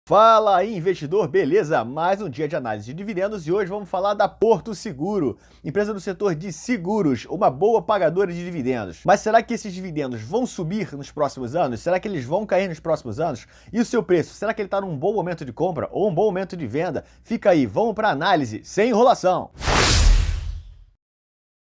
Fala aí, investidor, beleza? Mais um dia de análise de dividendos e hoje vamos falar da Porto Seguro, empresa do setor de seguros, uma boa pagadora de dividendos. Mas será que esses dividendos vão subir nos próximos anos? Será que eles vão cair nos próximos anos? E o seu preço, será que ele está num bom momento de compra ou um bom momento de venda? Fica aí, vamos para a análise, sem enrolação.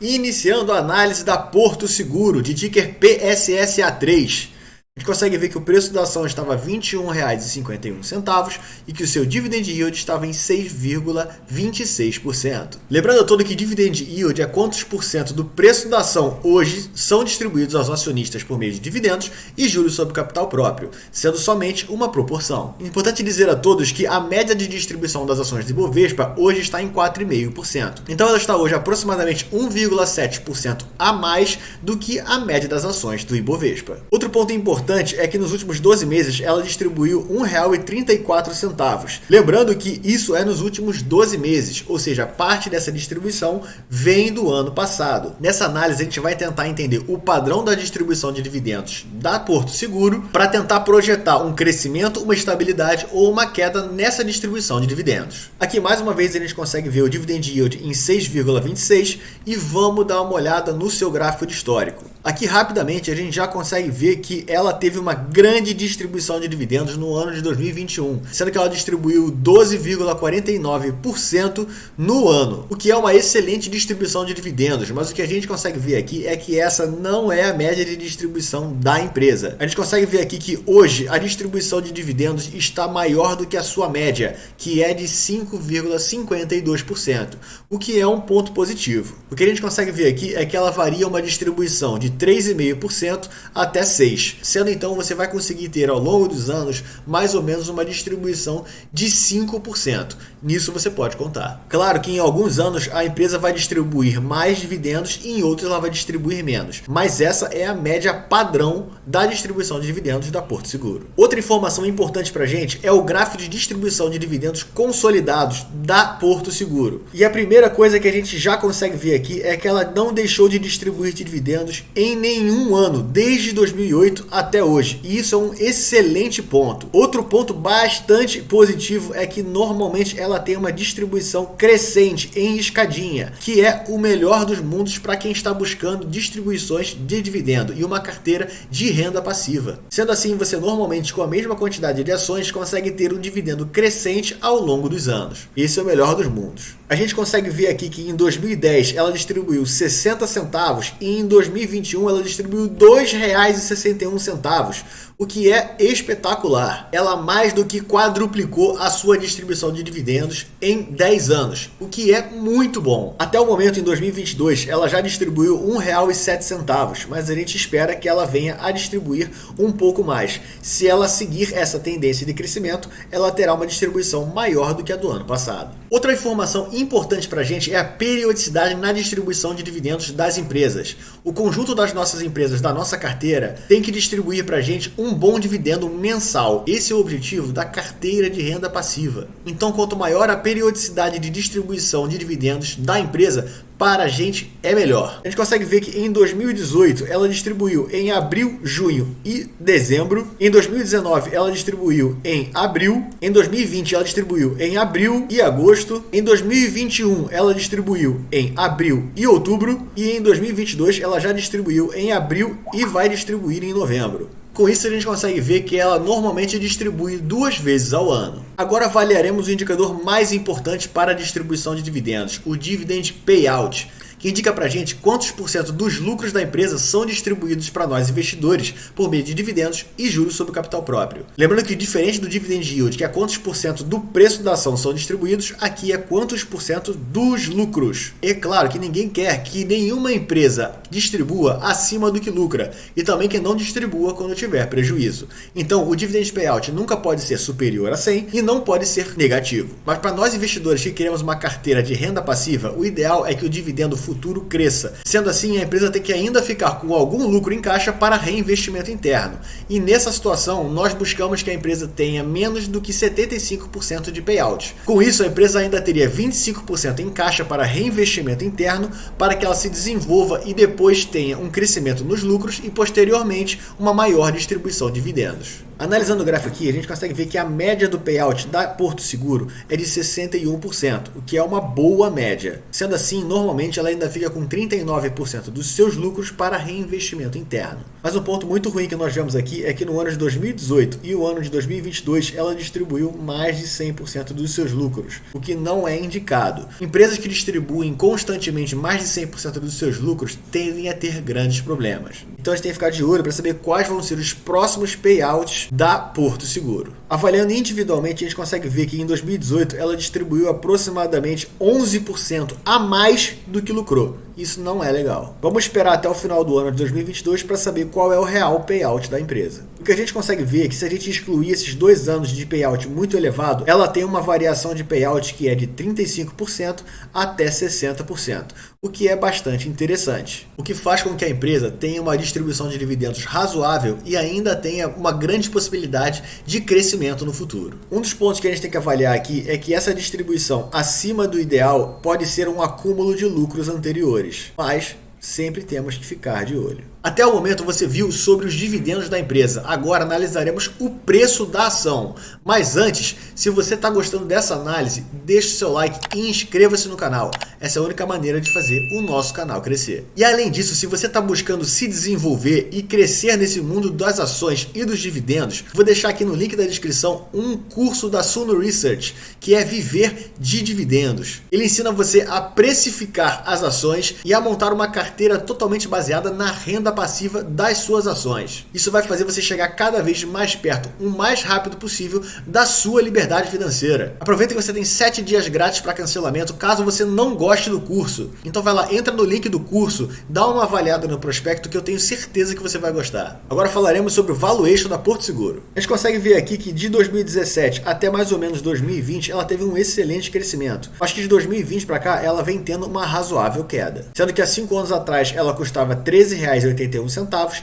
Iniciando a análise da Porto Seguro, de ticker PSSA3. A gente consegue ver que o preço da ação estava R$ 21,51 e que o seu dividend yield estava em 6,26%. Lembrando a todos que dividend yield é quantos por cento do preço da ação hoje são distribuídos aos acionistas por meio de dividendos e juros sobre capital próprio, sendo somente uma proporção. Importante dizer a todos que a média de distribuição das ações do Ibovespa hoje está em 4,5%. Então ela está hoje aproximadamente 1,7% a mais do que a média das ações do Ibovespa. Outro ponto importante é que nos últimos 12 meses ela distribuiu R$ 1,34. Lembrando que isso é nos últimos 12 meses, ou seja, parte dessa distribuição vem do ano passado. Nessa análise a gente vai tentar entender o padrão da distribuição de dividendos da Porto Seguro para tentar projetar um crescimento, uma estabilidade ou uma queda nessa distribuição de dividendos. Aqui mais uma vez a gente consegue ver o dividend yield em 6,26 e vamos dar uma olhada no seu gráfico de histórico. Aqui rapidamente a gente já consegue ver que ela teve uma grande distribuição de dividendos no ano de 2021, sendo que ela distribuiu 12,49% no ano, o que é uma excelente distribuição de dividendos, mas o que a gente consegue ver aqui é que essa não é a média de distribuição da empresa. A gente consegue ver aqui que hoje a distribuição de dividendos está maior do que a sua média, que é de 5,52%, o que é um ponto positivo. O que a gente consegue ver aqui é que ela varia uma distribuição de 3,5% até 6%, sendo então você vai conseguir ter ao longo dos anos mais ou menos uma distribuição de 5%. Nisso você pode contar. Claro que em alguns anos a empresa vai distribuir mais dividendos e em outros ela vai distribuir menos, mas essa é a média padrão da distribuição de dividendos da Porto Seguro. Outra informação importante para a gente é o gráfico de distribuição de dividendos consolidados da Porto Seguro. E a primeira coisa que a gente já consegue ver aqui é que ela não deixou de distribuir dividendos em nenhum ano, desde 2008 até hoje, e isso é um excelente ponto. Outro ponto bastante positivo é que normalmente ela tem uma distribuição crescente em escadinha, que é o melhor dos mundos para quem está buscando distribuições de dividendo e uma carteira de renda passiva. Sendo assim, você normalmente com a mesma quantidade de ações consegue ter um dividendo crescente ao longo dos anos. Esse é o melhor dos mundos. A gente consegue ver aqui que em 2010 ela distribuiu 60 centavos e em 2021 ela distribuiu R$ 2,61, o que é espetacular. Ela mais do que quadruplicou a sua distribuição de dividendos em 10 anos, o que é muito bom. Até o momento, em 2022, ela já distribuiu R$ 1,07, mas a gente espera que ela venha a distribuir um pouco mais. Se ela seguir essa tendência de crescimento, ela terá uma distribuição maior do que a do ano passado. Outra informação importante para a gente é a periodicidade na distribuição de dividendos das empresas. O conjunto das nossas empresas da nossa carteira tem que distribuir para a gente um bom dividendo mensal. Esse é o objetivo da carteira de renda passiva. Então, quanto maior a periodicidade de distribuição de dividendos da empresa, para a gente é melhor. A gente consegue ver que em 2018 ela distribuiu em abril, junho e dezembro. Em 2019 ela distribuiu em abril. Em 2020 ela distribuiu em abril e agosto. Em 2021 ela distribuiu em abril e outubro. E em 2022 ela já distribuiu em abril e vai distribuir em novembro. Com isso a gente consegue ver que ela normalmente distribui 2 vezes ao ano. Agora avaliaremos o indicador mais importante para a distribuição de dividendos, o Dividend Payout, que indica para a gente quantos por cento dos lucros da empresa são distribuídos para nós investidores por meio de dividendos e juros sobre o capital próprio. Lembrando que diferente do Dividend Yield, que é quantos por cento do preço da ação são distribuídos, aqui é quantos por cento dos lucros. É claro que ninguém quer que nenhuma empresa distribua acima do que lucra e também que não distribua quando tiver prejuízo. Então o Dividend Payout nunca pode ser superior a 100 e não pode ser negativo. Mas para nós investidores que queremos uma carteira de renda passiva, o ideal é que o dividendo futuro cresça. Sendo assim, a empresa tem que ainda ficar com algum lucro em caixa para reinvestimento interno. E nessa situação, nós buscamos que a empresa tenha menos do que 75% de payout. Com isso, a empresa ainda teria 25% em caixa para reinvestimento interno, para que ela se desenvolva e depois tenha um crescimento nos lucros e posteriormente uma maior distribuição de dividendos. Analisando o gráfico aqui, a gente consegue ver que a média do payout da Porto Seguro é de 61%, o que é uma boa média. Sendo assim, normalmente ela ainda fica com 39% dos seus lucros para reinvestimento interno. Mas um ponto muito ruim que nós vemos aqui é que no ano de 2018 e o ano de 2022 ela distribuiu mais de 100% dos seus lucros, o que não é indicado. Empresas que distribuem constantemente mais de 100% dos seus lucros tendem a ter grandes problemas. Então a gente tem que ficar de olho para saber quais vão ser os próximos payouts da Porto Seguro. Avaliando individualmente, a gente consegue ver que em 2018 ela distribuiu aproximadamente 11% a mais do que lucrou. Isso não é legal. Vamos esperar até o final do ano de 2022 para saber qual é o real payout da empresa. O que a gente consegue ver é que se a gente excluir esses 2 anos de payout muito elevado, ela tem uma variação de payout que é de 35% até 60%, o que é bastante interessante. O que faz com que a empresa tenha uma distribuição de dividendos razoável e ainda tenha uma grande possibilidade de crescimento no futuro. Um dos pontos que a gente tem que avaliar aqui é que essa distribuição acima do ideal pode ser um acúmulo de lucros anteriores, mas sempre temos que ficar de olho. Até o momento você viu sobre os dividendos da empresa, agora analisaremos o preço da ação. Mas antes, se você está gostando dessa análise, deixe o seu like e inscreva-se no canal. Essa é a única maneira de fazer o nosso canal crescer. E além disso, se você está buscando se desenvolver e crescer nesse mundo das ações e dos dividendos, vou deixar aqui no link da descrição um curso da Suno Research, que é Viver de Dividendos. Ele ensina você a precificar as ações e a montar uma carteira totalmente baseada na renda passiva das suas ações. Isso vai fazer você chegar cada vez mais perto, o mais rápido possível, da sua liberdade financeira. Aproveita que você tem 7 dias grátis para cancelamento, caso você não goste do curso. Então vai lá, entra no link do curso, dá uma avaliada no prospecto que eu tenho certeza que você vai gostar. Agora falaremos sobre o valuation da Porto Seguro. A gente consegue ver aqui que de 2017 até mais ou menos 2020, ela teve um excelente crescimento. Acho que de 2020 para cá, ela vem tendo uma razoável queda. Sendo que há 5 anos atrás, ela custava R$ 13,81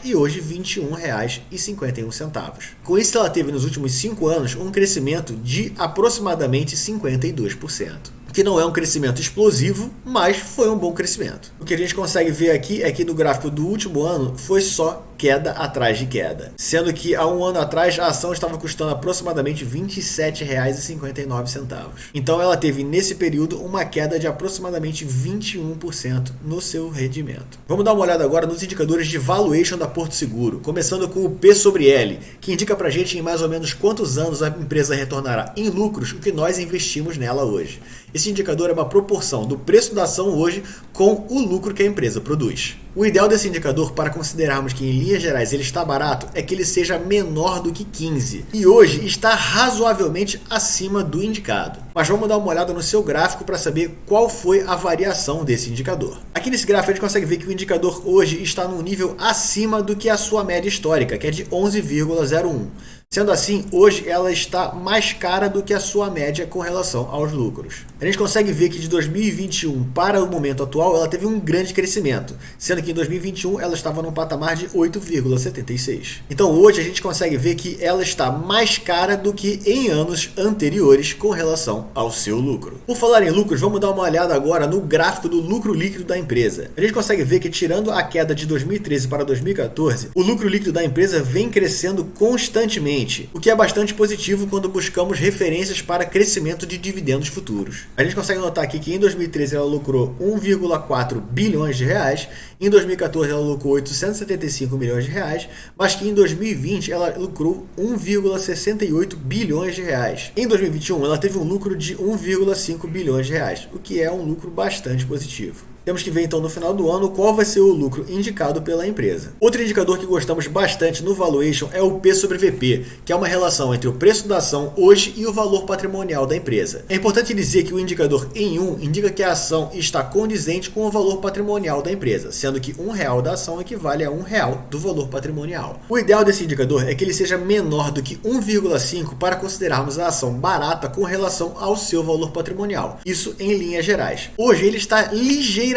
e hoje R$ 21,51. Com isso, ela teve nos últimos 5 anos um crescimento de aproximadamente 52%. O que não é um crescimento explosivo, mas foi um bom crescimento. O que a gente consegue ver aqui é que no gráfico do último ano foi só queda atrás de queda. Sendo que há um ano atrás a ação estava custando aproximadamente R$ 27,59. Então ela teve nesse período uma queda de aproximadamente 21% no seu rendimento. Vamos dar uma olhada agora nos indicadores de valuation da Porto Seguro, começando com o P sobre L, que indica pra gente em mais ou menos quantos anos a empresa retornará em lucros o que nós investimos nela hoje. Esse indicador é uma proporção do preço da ação hoje com o lucro que a empresa produz. O ideal desse indicador, para considerarmos que em linhas gerais ele está barato, é que ele seja menor do que 15. E hoje está razoavelmente acima do indicado. Mas vamos dar uma olhada no seu gráfico para saber qual foi a variação desse indicador. Aqui nesse gráfico a gente consegue ver que o indicador hoje está num nível acima do que a sua média histórica, que é de 11,01. Sendo assim, hoje ela está mais cara do que a sua média com relação aos lucros. A gente consegue ver que de 2021 para o momento atual ela teve um grande crescimento, sendo que em 2021 ela estava num patamar de 8,76. Então hoje a gente consegue ver que ela está mais cara do que em anos anteriores com relação ao seu lucro. Por falar em lucros, vamos dar uma olhada agora no gráfico do lucro líquido da empresa. A gente consegue ver que tirando a queda de 2013 para 2014, o lucro líquido da empresa vem crescendo constantemente, o que é bastante positivo quando buscamos referências para crescimento de dividendos futuros. A gente consegue notar aqui que em 2013 ela lucrou 1,4 bilhões de reais, em 2014 ela lucrou 875 milhões de reais, mas que em 2020 ela lucrou 1,68 bilhões de reais. Em 2021 ela teve um lucro de 1,5 bilhões de reais, o que é um lucro bastante positivo. Temos que ver então no final do ano qual vai ser o lucro indicado pela empresa. Outro indicador que gostamos bastante no valuation é o P sobre VP, que é uma relação entre o preço da ação hoje e o valor patrimonial da empresa. É importante dizer que o indicador em 1 indica que a ação está condizente com o valor patrimonial da empresa, sendo que R$1 da ação equivale a R$1 do valor patrimonial. O ideal desse indicador é que ele seja menor do que 1,5 para considerarmos a ação barata com relação ao seu valor patrimonial. Isso em linhas gerais. Hoje ele está ligeiramente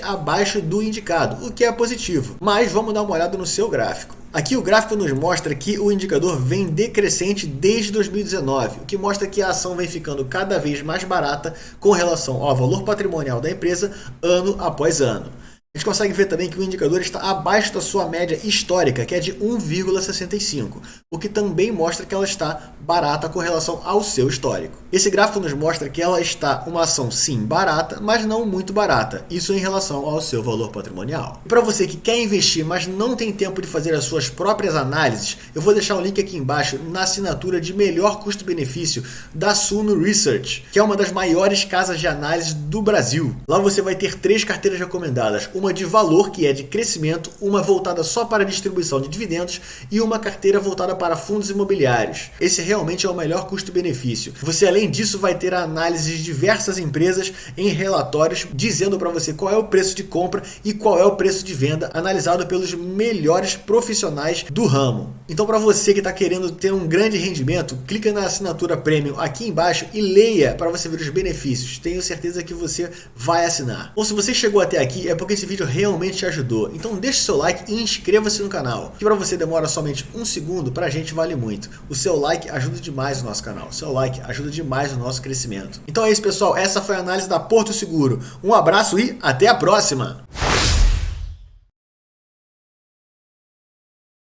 abaixo do indicado, o que é positivo, mas vamos dar uma olhada no seu gráfico. Aqui o gráfico nos mostra que o indicador vem decrescente desde 2019, o que mostra que a ação vem ficando cada vez mais barata com relação ao valor patrimonial da empresa ano após ano. A A gente consegue ver também que o indicador está abaixo da sua média histórica, que é de 1,65, o que também mostra que ela está barata com relação ao seu histórico. Esse gráfico nos mostra que ela está uma ação sim barata, mas não muito barata, isso em relação ao seu valor patrimonial. E para você que quer investir, mas não tem tempo de fazer as suas próprias análises, eu vou deixar o link aqui embaixo na assinatura de melhor custo-benefício da Suno Research, que é uma das maiores casas de análise do Brasil. Lá você vai ter 3 carteiras recomendadas, uma de valor, que é de crescimento, uma voltada só para distribuição de dividendos e uma carteira voltada para fundos imobiliários. Esse realmente é o melhor custo-benefício. Você, além disso, vai ter a análise de diversas empresas em relatórios dizendo para você qual é o preço de compra e qual é o preço de venda, analisado pelos melhores profissionais do ramo. Então, para você que está querendo ter um grande rendimento, clica na assinatura Premium aqui embaixo e leia para você ver os benefícios. Tenho certeza que você vai assinar. Ou se você chegou até aqui, é porque esse vídeo realmente te ajudou. Então deixe seu like e inscreva-se no canal, que para você demora somente 1 segundo, para a gente vale muito. O seu like ajuda demais o nosso canal. O seu like ajuda demais o nosso crescimento. Então é isso, pessoal. Essa foi a análise da Porto Seguro. Um abraço e até a próxima!